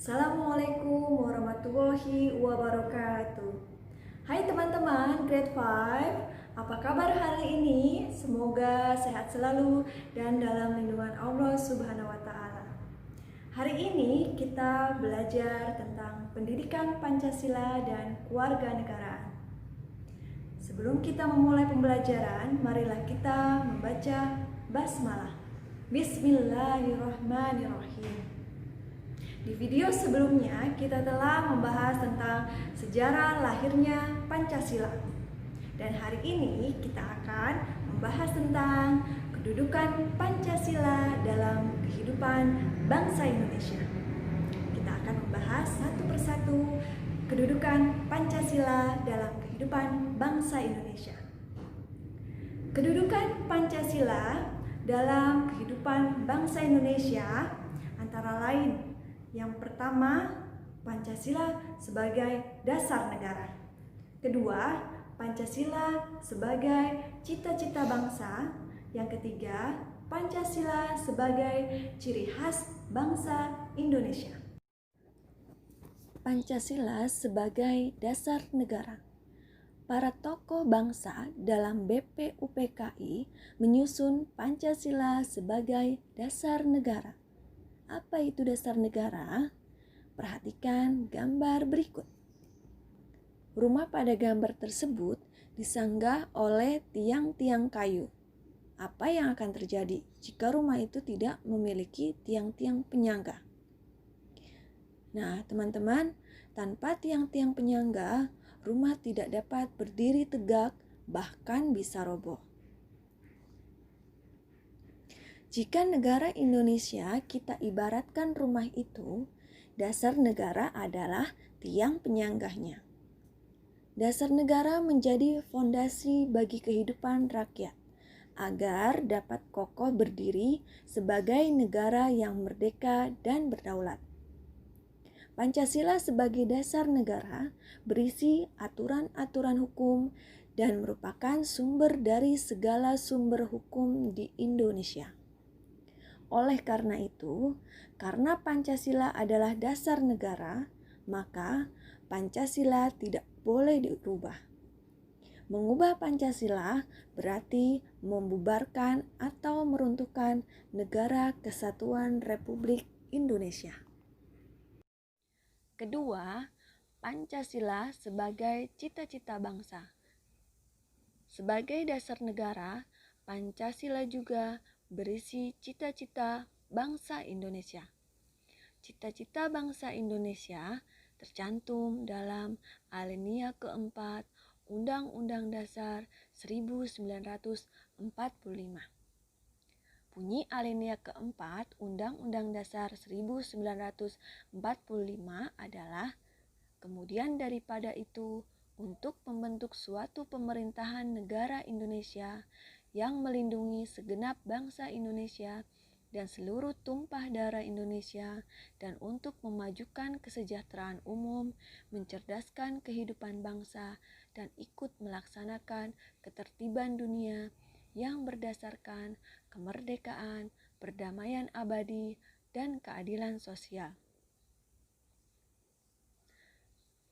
Assalamualaikum warahmatullahi wabarakatuh. Hai teman-teman Grade 5, apa kabar hari ini? Semoga sehat selalu dan dalam lindungan Allah Subhanahu wa taala. Hari ini kita belajar tentang pendidikan Pancasila dan kewarganegaraan. Sebelum kita memulai pembelajaran, marilah kita membaca basmalah. Bismillahirrahmanirrahim. Di video sebelumnya kita telah membahas tentang sejarah lahirnya Pancasila. Dan hari ini kita akan membahas tentang kedudukan Pancasila dalam kehidupan bangsa Indonesia. Kita akan membahas satu persatu kedudukan Pancasila dalam kehidupan bangsa Indonesia. Kedudukan Pancasila dalam kehidupan bangsa Indonesia antara lain: yang pertama, Pancasila sebagai dasar negara. Kedua, Pancasila sebagai cita-cita bangsa. Yang ketiga, Pancasila sebagai ciri khas bangsa Indonesia. Pancasila sebagai dasar negara. Para tokoh bangsa dalam BPUPKI menyusun Pancasila sebagai dasar negara. Apa itu dasar negara? Perhatikan gambar berikut. Rumah pada gambar tersebut disanggah oleh tiang-tiang kayu. Apa yang akan terjadi jika rumah itu tidak memiliki tiang-tiang penyangga? Nah, teman-teman, tanpa tiang-tiang penyangga, rumah tidak dapat berdiri tegak, bahkan bisa roboh. Jika negara Indonesia kita ibaratkan rumah itu, dasar negara adalah tiang penyanggahnya. Dasar negara menjadi fondasi bagi kehidupan rakyat, agar dapat kokoh berdiri sebagai negara yang merdeka dan berdaulat. Pancasila sebagai dasar negara berisi aturan-aturan hukum dan merupakan sumber dari segala sumber hukum di Indonesia. Oleh karena itu, karena Pancasila adalah dasar negara, maka Pancasila tidak boleh dirubah. Mengubah Pancasila berarti membubarkan atau meruntuhkan Negara Kesatuan Republik Indonesia. Kedua, Pancasila sebagai cita-cita bangsa. Sebagai dasar negara, Pancasila juga berisi cita-cita bangsa Indonesia. Cita-cita bangsa Indonesia tercantum dalam alinea keempat Undang-Undang Dasar 1945. Bunyi alinea keempat Undang-Undang Dasar 1945 adalah, kemudian daripada itu, untuk membentuk suatu pemerintahan negara Indonesia yang melindungi segenap bangsa Indonesia dan seluruh tumpah darah Indonesia, dan untuk memajukan kesejahteraan umum, mencerdaskan kehidupan bangsa, dan ikut melaksanakan ketertiban dunia yang berdasarkan kemerdekaan, perdamaian abadi, dan keadilan sosial.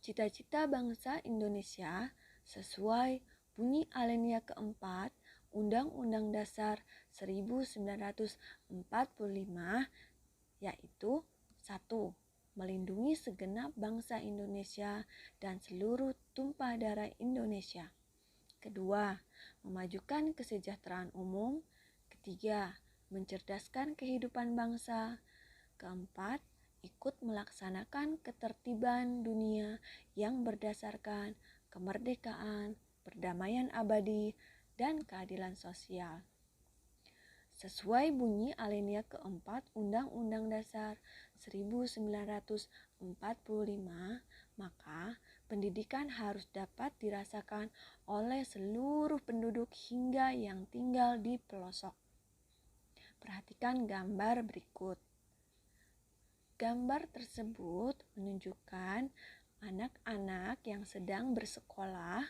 Cita-cita bangsa Indonesia sesuai bunyi alinea keempat Undang-Undang Dasar 1945 yaitu: 1. Melindungi segenap bangsa Indonesia dan seluruh tumpah darah Indonesia. Kedua, memajukan kesejahteraan umum. Ketiga, mencerdaskan kehidupan bangsa. Keempat, ikut melaksanakan ketertiban dunia yang berdasarkan kemerdekaan, perdamaian abadi, dan keadilan sosial. Sesuai bunyi alinea keempat Undang-Undang Dasar 1945, maka pendidikan harus dapat dirasakan oleh seluruh penduduk hingga yang tinggal di pelosok. Perhatikan gambar berikut. Gambar tersebut menunjukkan anak-anak yang sedang bersekolah,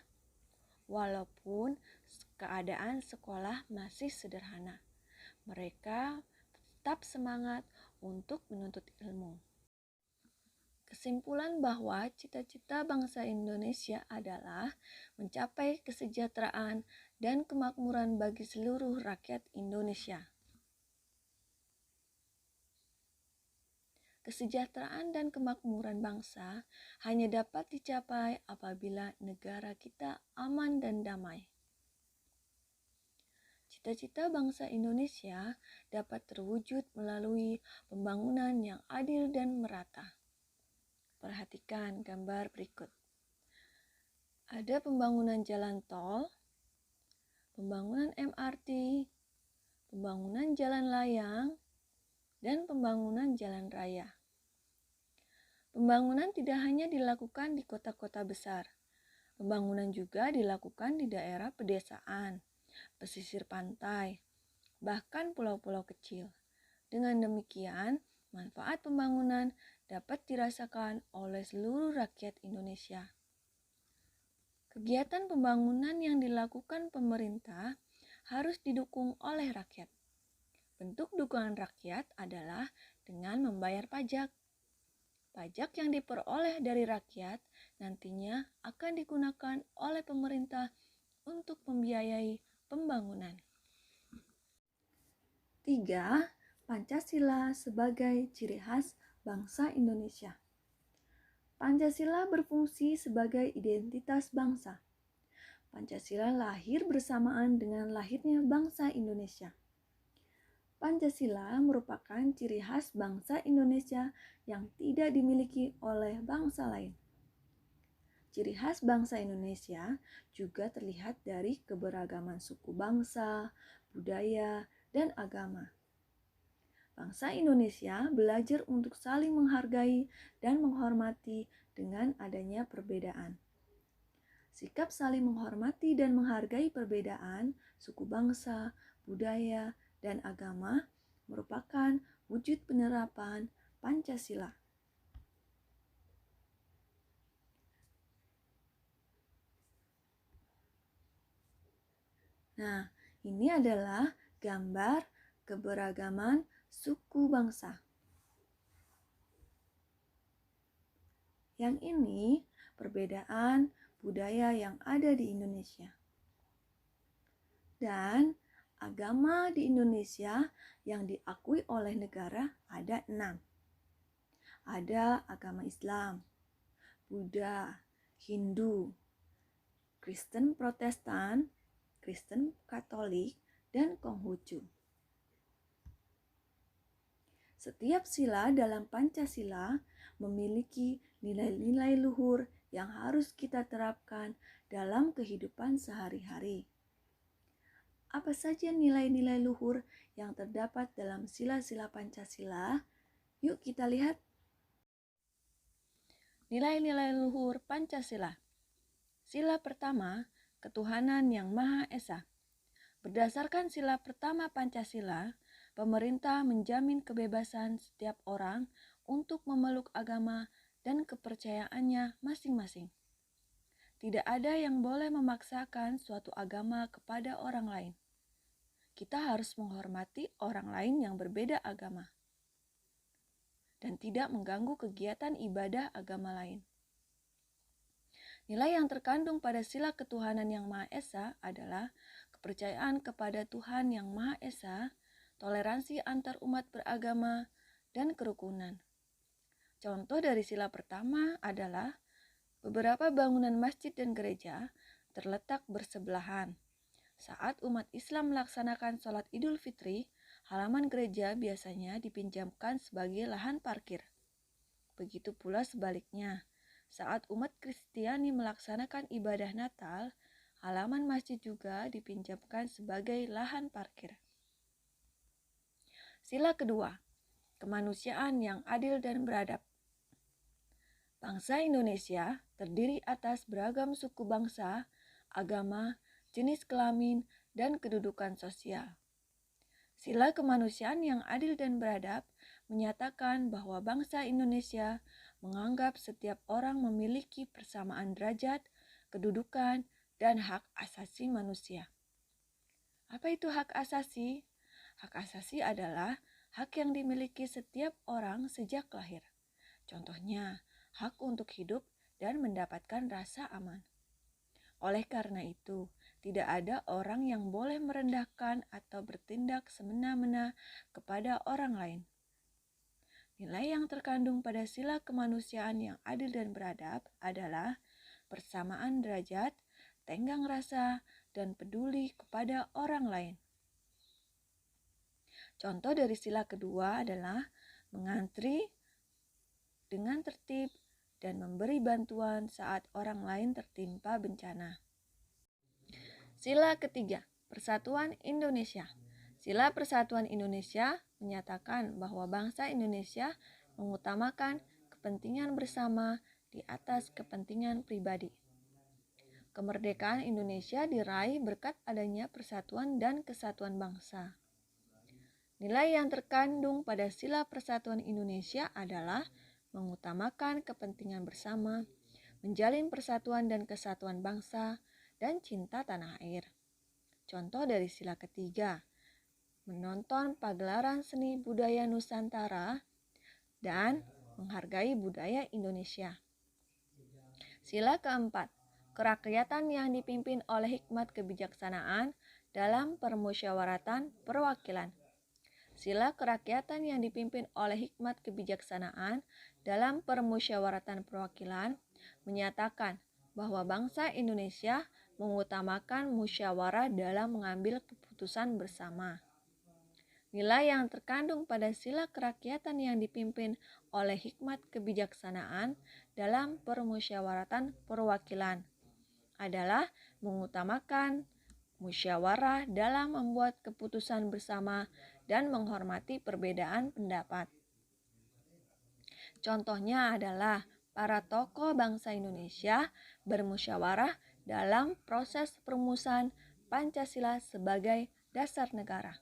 walaupun keadaan sekolah masih sederhana. Mereka tetap semangat untuk menuntut ilmu. Kesimpulan bahwa cita-cita bangsa Indonesia adalah mencapai kesejahteraan dan kemakmuran bagi seluruh rakyat Indonesia. Kesejahteraan dan kemakmuran bangsa hanya dapat dicapai apabila negara kita aman dan damai. Cita-cita bangsa Indonesia dapat terwujud melalui pembangunan yang adil dan merata. Perhatikan gambar berikut. Ada pembangunan jalan tol, pembangunan MRT, pembangunan jalan layang, dan pembangunan jalan raya. Pembangunan tidak hanya dilakukan di kota-kota besar. Pembangunan juga dilakukan di daerah pedesaan, pesisir pantai, bahkan pulau-pulau kecil. Dengan demikian, manfaat pembangunan dapat dirasakan oleh seluruh rakyat Indonesia. Kegiatan pembangunan yang dilakukan pemerintah harus didukung oleh rakyat. Bentuk dukungan rakyat adalah dengan membayar pajak. Pajak yang diperoleh dari rakyat nantinya akan digunakan oleh pemerintah untuk membiayai pembangunan. 3. Pancasila sebagai ciri khas bangsa Indonesia. Pancasila berfungsi sebagai identitas bangsa. Pancasila lahir bersamaan dengan lahirnya bangsa Indonesia. Pancasila merupakan ciri khas bangsa Indonesia yang tidak dimiliki oleh bangsa lain. Ciri khas bangsa Indonesia juga terlihat dari keberagaman suku bangsa, budaya, dan agama. Bangsa Indonesia belajar untuk saling menghargai dan menghormati dengan adanya perbedaan. Sikap saling menghormati dan menghargai perbedaan suku bangsa, budaya, dan agama merupakan wujud penerapan Pancasila. Nah, ini adalah gambar keberagaman suku bangsa. Yang ini perbedaan budaya yang ada di Indonesia. Dan agama di Indonesia yang diakui oleh negara ada 6. Ada agama Islam, Buddha, Hindu, Kristen Protestan, Kristen Katolik, dan Konghucu. Setiap sila dalam Pancasila memiliki nilai-nilai luhur yang harus kita terapkan dalam kehidupan sehari-hari. Apa saja nilai-nilai luhur yang terdapat dalam sila-sila Pancasila? Yuk kita lihat. Nilai-nilai luhur Pancasila. Sila pertama, ketuhanan yang Maha Esa. Berdasarkan sila pertama Pancasila, pemerintah menjamin kebebasan setiap orang untuk memeluk agama dan kepercayaannya masing-masing. Tidak ada yang boleh memaksakan suatu agama kepada orang lain. Kita harus menghormati orang lain yang berbeda agama dan tidak mengganggu kegiatan ibadah agama lain. Nilai yang terkandung pada sila ketuhanan yang Maha Esa adalah kepercayaan kepada Tuhan yang Maha Esa, toleransi antar umat beragama, dan kerukunan. Contoh dari sila pertama adalah beberapa bangunan masjid dan gereja terletak bersebelahan. Saat umat Islam melaksanakan sholat Idul Fitri, halaman gereja biasanya dipinjamkan sebagai lahan parkir. Begitu pula sebaliknya, saat umat Kristiani melaksanakan ibadah Natal, halaman masjid juga dipinjamkan sebagai lahan parkir. Sila kedua, kemanusiaan yang adil dan beradab. Bangsa Indonesia terdiri atas beragam suku bangsa, agama, jenis kelamin, dan kedudukan sosial. Sila kemanusiaan yang adil dan beradab menyatakan bahwa bangsa Indonesia menganggap setiap orang memiliki persamaan derajat, kedudukan, dan hak asasi manusia. Apa itu hak asasi? Hak asasi adalah hak yang dimiliki setiap orang sejak lahir. Contohnya, hak untuk hidup, dan mendapatkan rasa aman. Oleh karena itu, tidak ada orang yang boleh merendahkan atau bertindak semena-mena kepada orang lain. Nilai yang terkandung pada sila kemanusiaan yang adil dan beradab adalah persamaan derajat, tenggang rasa, dan peduli kepada orang lain. Contoh dari sila kedua adalah mengantri dengan tertib dan memberi bantuan saat orang lain tertimpa bencana. Sila ketiga, Persatuan Indonesia. Sila Persatuan Indonesia menyatakan bahwa bangsa Indonesia mengutamakan kepentingan bersama di atas kepentingan pribadi. Kemerdekaan Indonesia diraih berkat adanya persatuan dan kesatuan bangsa. Nilai yang terkandung pada sila Persatuan Indonesia adalah mengutamakan kepentingan bersama, menjalin persatuan dan kesatuan bangsa, dan cinta tanah air. Contoh dari sila ketiga, menonton pagelaran seni budaya Nusantara dan menghargai budaya Indonesia. Sila keempat, kerakyatan yang dipimpin oleh hikmat kebijaksanaan dalam permusyawaratan perwakilan. Sila kerakyatan yang dipimpin oleh hikmat kebijaksanaan dalam permusyawaratan perwakilan menyatakan bahwa bangsa Indonesia mengutamakan musyawarah dalam mengambil keputusan bersama. Nilai yang terkandung pada sila kerakyatan yang dipimpin oleh hikmat kebijaksanaan dalam permusyawaratan perwakilan adalah mengutamakan musyawarah dalam membuat keputusan bersama dan menghormati perbedaan pendapat. Contohnya adalah para tokoh bangsa Indonesia bermusyawarah dalam proses perumusan Pancasila sebagai dasar negara.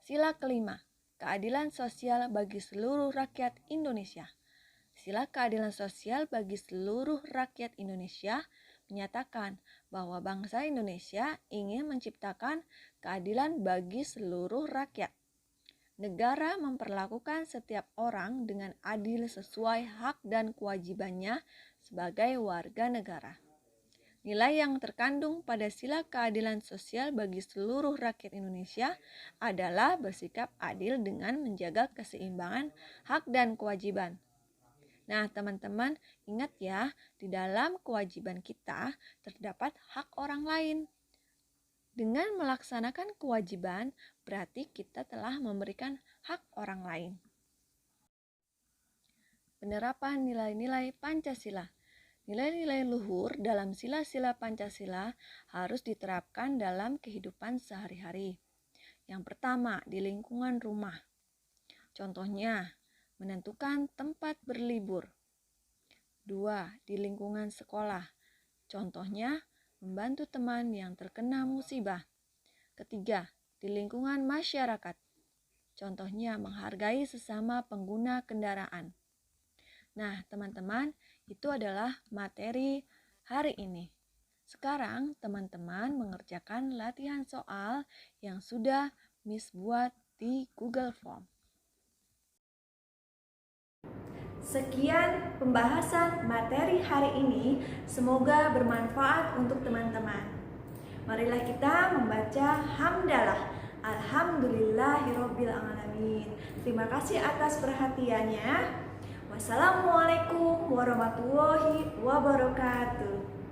Sila kelima, keadilan sosial bagi seluruh rakyat Indonesia. Sila keadilan sosial bagi seluruh rakyat Indonesia menyatakan bahwa bangsa Indonesia ingin menciptakan keadilan bagi seluruh rakyat. Negara memperlakukan setiap orang dengan adil sesuai hak dan kewajibannya sebagai warga negara. Nilai yang terkandung pada sila keadilan sosial bagi seluruh rakyat Indonesia adalah bersikap adil dengan menjaga keseimbangan hak dan kewajiban. Nah, teman-teman, ingat ya, di dalam kewajiban kita terdapat hak orang lain. Dengan melaksanakan kewajiban, berarti kita telah memberikan hak orang lain. Penerapan nilai-nilai Pancasila. Nilai-nilai luhur dalam sila-sila Pancasila harus diterapkan dalam kehidupan sehari-hari. Yang pertama, di lingkungan rumah. Contohnya, menentukan tempat berlibur. 2. Di lingkungan sekolah. Contohnya, membantu teman yang terkena musibah. 3. Di lingkungan masyarakat. Contohnya, menghargai sesama pengguna kendaraan. Nah, teman-teman, itu adalah materi hari ini. Sekarang, teman-teman mengerjakan latihan soal yang sudah Miss buat di Google Form. Sekian pembahasan materi hari ini, semoga bermanfaat untuk teman-teman. Marilah kita membaca hamdalah. Alhamdulillahirobbilalamin. Terima kasih atas perhatiannya. Wassalamualaikum warahmatullahi wabarakatuh.